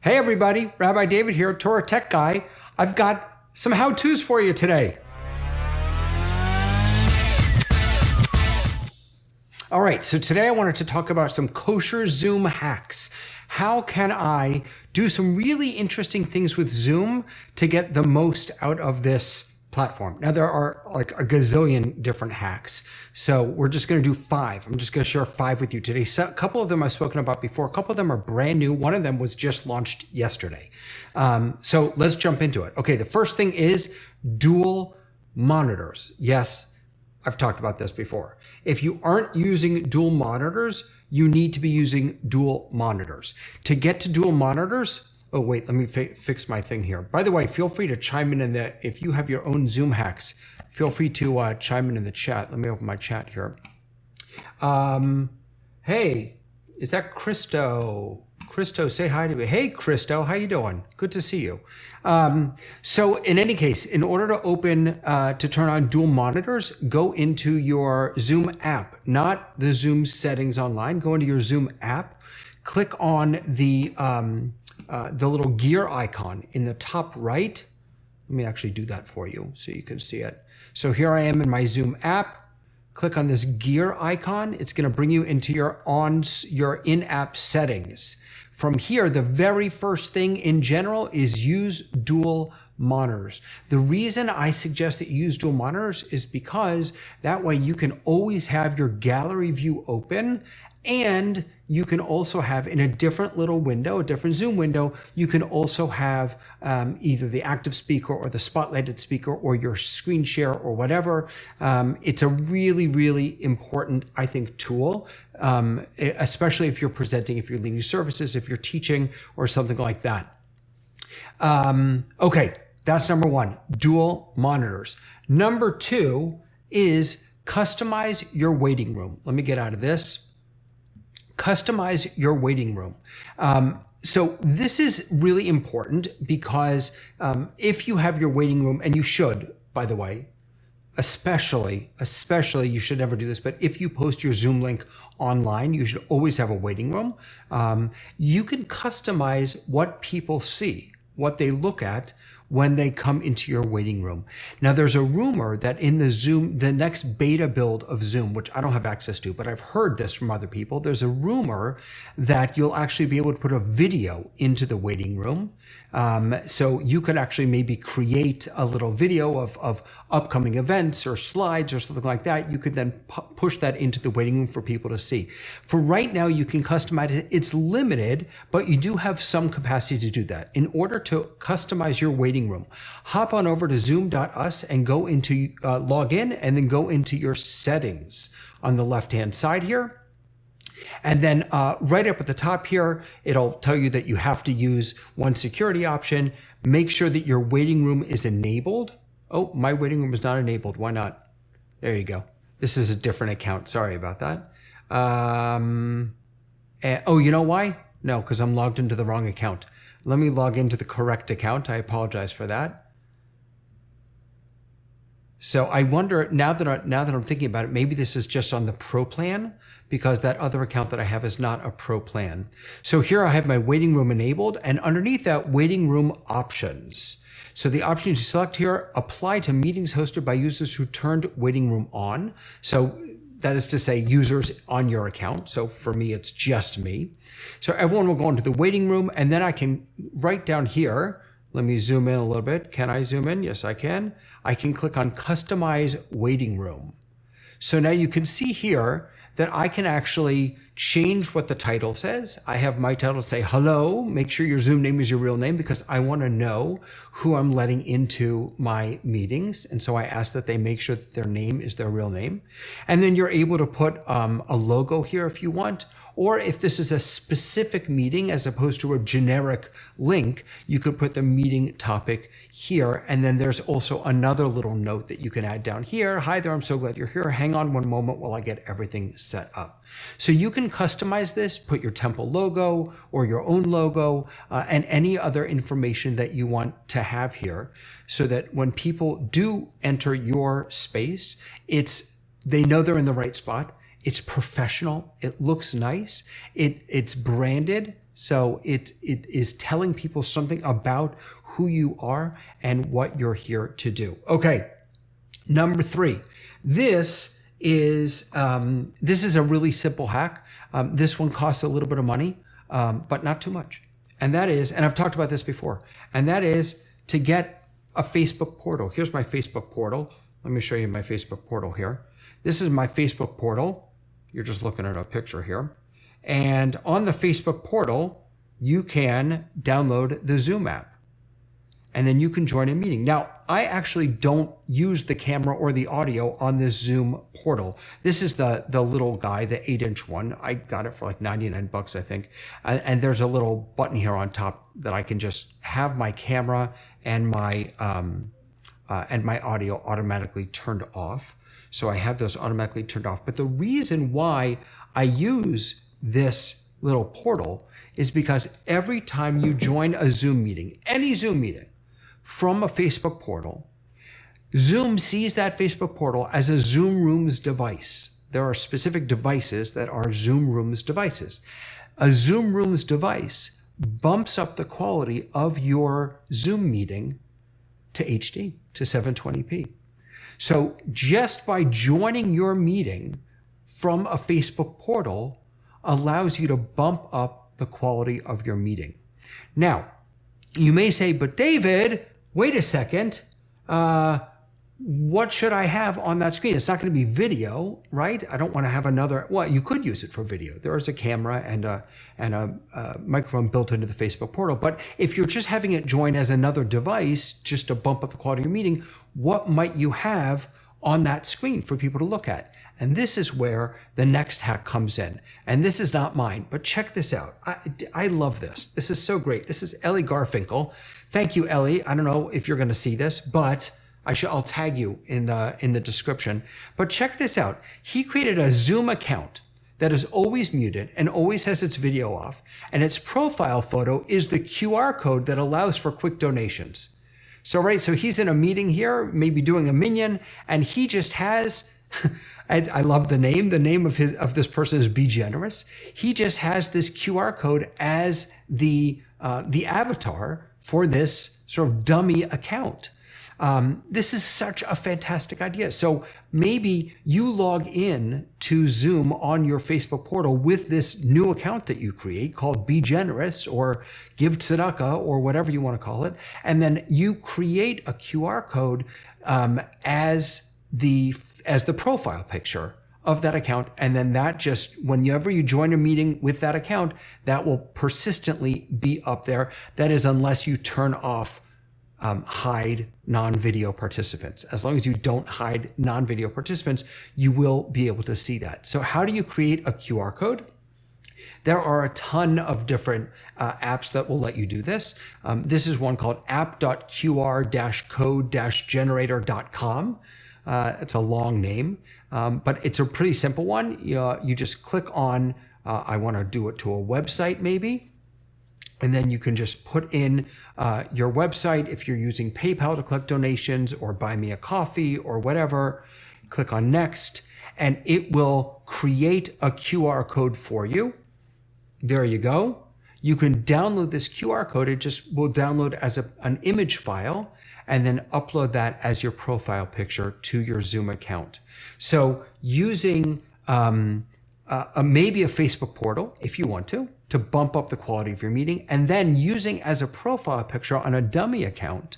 Hey everybody, Rabbi David here, Torah Tech Guy. I've got some how-tos for you today. All right, so today I wanted to talk about some Kosher Zoom hacks. How can I do some really interesting things with Zoom to get the most out of this platform? Now there are like a gazillion different hacks. So we're just gonna do 5. I'm just gonna share 5 with you today. So a couple of them I've spoken about before, a couple of them are brand new. One of them was just launched yesterday. So let's jump into it. Okay, the first thing is dual monitors. Yes, I've talked about this before. If you aren't using dual monitors, you need to be using dual monitors. To get to dual monitors, oh wait, let me fix my thing here. By the way, feel free to chime in if you have your own Zoom hacks, feel free to chime in the chat. Let me open my chat here. Hey, is that Christo? Christo, say hi to me. Hey, Christo, how you doing? Good to see you. So in any case, in order to open, to turn on dual monitors, go into your Zoom app, not the Zoom settings online. Go into your Zoom app, click on the little gear icon in the top right. Let me actually do that for you so you can see it. So here I am in my Zoom app. Click on this gear icon. It's going to bring you into your in-app settings. From here, the very first thing in general is use dual monitors. The reason I suggest that you use dual monitors is because that way you can always have your gallery view open, and you can also have in a different little window, a different Zoom window, you can also have either the active speaker or the spotlighted speaker or your screen share or whatever. It's a really, really important, I think, tool, especially if you're presenting, if you're leading services, if you're teaching or something like that. Okay, that's number 1, dual monitors. Number 2 is customize your waiting room. Let me get out of this. Customize your waiting room. So this is really important because if you have your waiting room, and you should, by the way, especially, you should never do this, but if you post your Zoom link online, you should always have a waiting room. You can customize what people see, what they look at when they come into your waiting room. Now there's a rumor that in the next beta build of Zoom, which I don't have access to, but I've heard this from other people, there's a rumor that you'll actually be able to put a video into the waiting room. So you could actually maybe create a little video of upcoming events or slides or something like that. You could then push that into the waiting room for people to see. For right now, you can customize it. It's limited, but you do have some capacity to do that. In order to customize your waiting room, hop on over to zoom.us and go into log in, and then go into your settings on the left-hand side here. And then right up at the top here, it'll tell you that you have to use one security option. Make sure that your waiting room is enabled. Oh, my waiting room is not enabled. Why not? There you go. This is a different account. Sorry about that. Oh, you know why? No, because I'm logged into the wrong account. Let me log into the correct account. I apologize for that. So I wonder, now that I'm thinking about it, maybe this is just on the Pro plan, because that other account that I have is not a Pro plan. So here I have my waiting room enabled, and underneath that, waiting room options. So the options you select here apply to meetings hosted by users who turned waiting room on. So that is to say users on your account. So for me, it's just me. So everyone will go into the waiting room, and then I can write down here, let me zoom in a little bit. Can I zoom in? Yes, I can. I can click on Customize Waiting Room. So now you can see here that I can actually change what the title says. I have my title say, hello, make sure your Zoom name is your real name, because I want to know who I'm letting into my meetings. And so I ask that they make sure that their name is their real name. And then you're able to put a logo here if you want, or if this is a specific meeting as opposed to a generic link, you could put the meeting topic here. And then there's also another little note that you can add down here. Hi there, I'm so glad you're here. Hang on one moment while I get everything set up. So you can customize this, put your temple logo or your own logo and any other information that you want to have here, so that when people do enter your space, they know they're in the right spot. It's professional. It looks nice. It's branded. So it is telling people something about who you are and what you're here to do. Okay, number 3. This is a really simple hack. This one costs a little bit of money, but not too much. And that is, and I've talked about this before, and that is to get a Facebook portal. Here's my Facebook portal. Let me show you my Facebook portal here. This is my Facebook portal. You're just looking at a picture here. And on the Facebook portal, you can download the Zoom app. And then you can join a meeting. Now, I actually don't use the camera or the audio on this Zoom portal. This is the little guy, the 8-inch one. I got it for like 99 bucks, I think. And there's a little button here on top that I can just have my camera and my audio automatically turned off. So I have those automatically turned off. But the reason why I use this little portal is because every time you join a Zoom meeting, any Zoom meeting from a Facebook portal, Zoom sees that Facebook portal as a Zoom Rooms device. There are specific devices that are Zoom Rooms devices. A Zoom Rooms device bumps up the quality of your Zoom meeting to HD, to 720p. So just by joining your meeting from a Facebook portal allows you to bump up the quality of your meeting. Now, you may say, but David, wait a second. What should I have on that screen? It's not going to be video, right? I don't want to have another. Well, you could use it for video. There is a camera and a microphone built into the Facebook portal. But if you're just having it join as another device, just to bump up the quality of your meeting, what might you have on that screen for people to look at? And this is where the next hack comes in. And this is not mine, but check this out. I love this. This is so great. This is Ellie Garfinkel. Thank you, Ellie. I don't know if you're going to see this, but I'll tag you in the description. But check this out. He created a Zoom account that is always muted and always has its video off. And its profile photo is the QR code that allows for quick donations. So he's in a meeting here, maybe doing a minion, and he just has, I love the name. The name of this person is Be Generous. He just has this QR code as the avatar for this sort of dummy account. This is such a fantastic idea. So maybe you log in to Zoom on your Facebook portal with this new account that you create called Be Generous or Give Tzedakah or whatever you want to call it. And then you create a QR code as the profile picture of that account. And then that just, whenever you join a meeting with that account, that will persistently be up there. That is, unless you turn off hide non-video participants. As long as you don't hide non-video participants, you will be able to see that. So how do you create a QR code? There are a ton of different apps that will let you do this. This is one called app.qr-code-generator.com. It's a long name, but it's a pretty simple one. You just click on, I want to do it to a website maybe. And then you can just put in your website if you're using PayPal to collect donations or buy me a coffee or whatever. Click on next, and it will create a QR code for you. There you go. You can download this QR code. It just will download as an image file and then upload that as your profile picture to your Zoom account. So using maybe a Facebook portal, if you want to bump up the quality of your meeting, and then using as a profile picture on a dummy account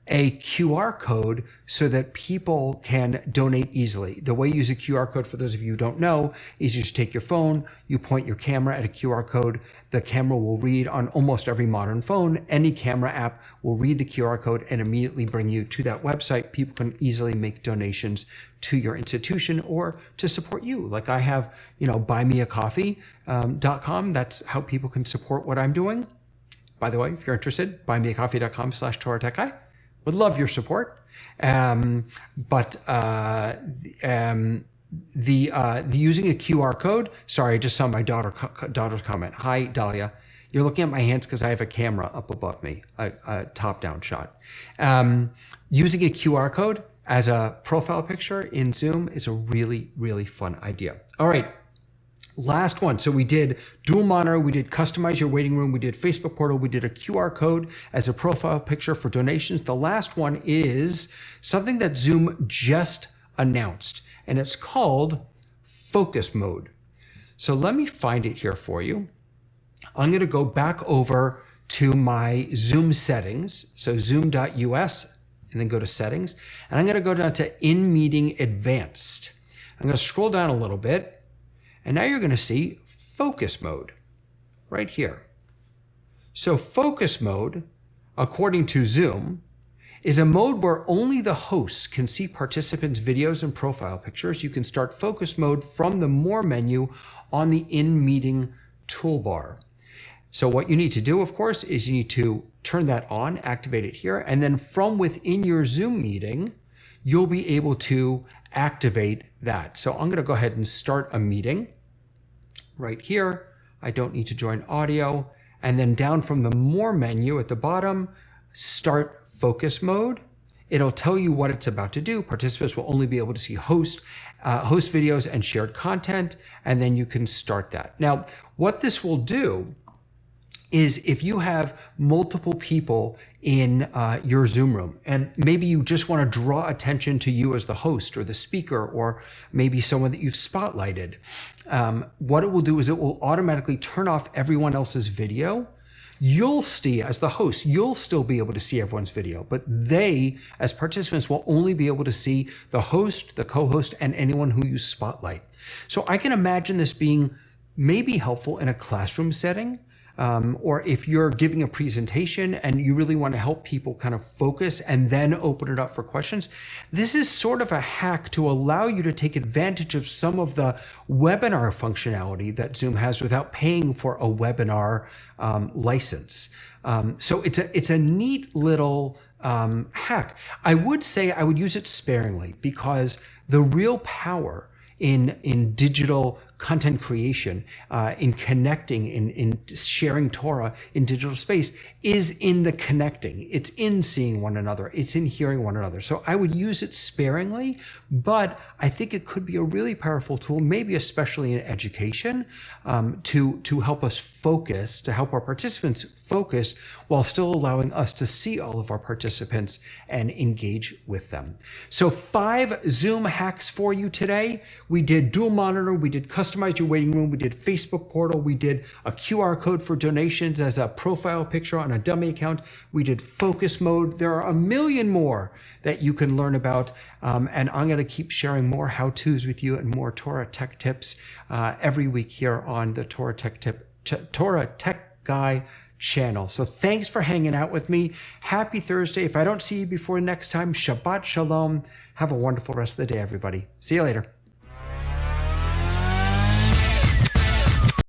a QR code so that people can donate easily. The way you use a QR code, for those of you who don't know, is you just take your phone, you point your camera at a QR code, the camera will read on almost every modern phone, any camera app will read the QR code and immediately bring you to that website. People can easily make donations to your institution or to support you. Like I have, buymeacoffee.com. That's how people can support what I'm doing. By the way, if you're interested, buymeacoffee.com/Torah Tech Guy. Would love your support. The using a QR code. Sorry, I just saw my daughter's comment. Hi, Dahlia. You're looking at my hands because I have a camera up above me, a top-down shot. Using a QR code as a profile picture in Zoom is a really, really fun idea. All right. Last one. So we did dual monitor, we did customize your waiting room, we did Facebook portal, we did a QR code as a profile picture for donations. The last one is something that Zoom just announced, and it's called focus mode. So let me find it here for you. I'm going to go back over to my Zoom settings. So zoom.us, and then go to settings. And I'm going to go down to in meeting advanced. I'm going to scroll down a little bit. And now you're going to see focus mode right here. So focus mode, according to Zoom, is a mode where only the hosts can see participants' videos and profile pictures. You can start focus mode from the More menu on the in-meeting toolbar. So what you need to do, of course, is you need to turn that on, activate it here, and then from within your Zoom meeting, you'll be able to activate that. So I'm going to go ahead and start a meeting right here. I don't need to join audio. And then down from the More menu at the bottom, start focus mode. It'll tell you what it's about to do. Participants will only be able to see host videos and shared content, and then you can start that. Now, what this will do is if you have multiple people in your Zoom room, and maybe you just want to draw attention to you as the host or the speaker, or maybe someone that you've spotlighted, what it will do is it will automatically turn off everyone else's video. You'll see, as the host, you'll still be able to see everyone's video, but they, as participants, will only be able to see the host, the co-host, and anyone who you spotlight. So I can imagine this being maybe helpful in a classroom setting, or if you're giving a presentation and you really want to help people kind of focus and then open it up for questions. This is sort of a hack to allow you to take advantage of some of the webinar functionality that Zoom has without paying for a webinar license. So it's a neat little hack. I would say I would use it sparingly, because the real power in digital content creation, in connecting, in sharing Torah in digital space, is in the connecting. It's in seeing one another. It's in hearing one another. So I would use it sparingly, but I think it could be a really powerful tool, maybe especially in education, to help us focus, to help our participants focus while still allowing us to see all of our participants and engage with them. So 5 Zoom hacks for you today. We did dual monitor, we did customize your waiting room, we did Facebook portal, we did a QR code for donations as a profile picture on a dummy account, we did focus mode. There are a million more that you can learn about, and I'm going to keep sharing more how-tos with you and more Torah tech tips every week here on the Torah Tech Guy channel. So thanks for hanging out with me. Happy Thursday. If I don't see you before next time, Shabbat Shalom. Have a wonderful rest of the day, everybody. See you later.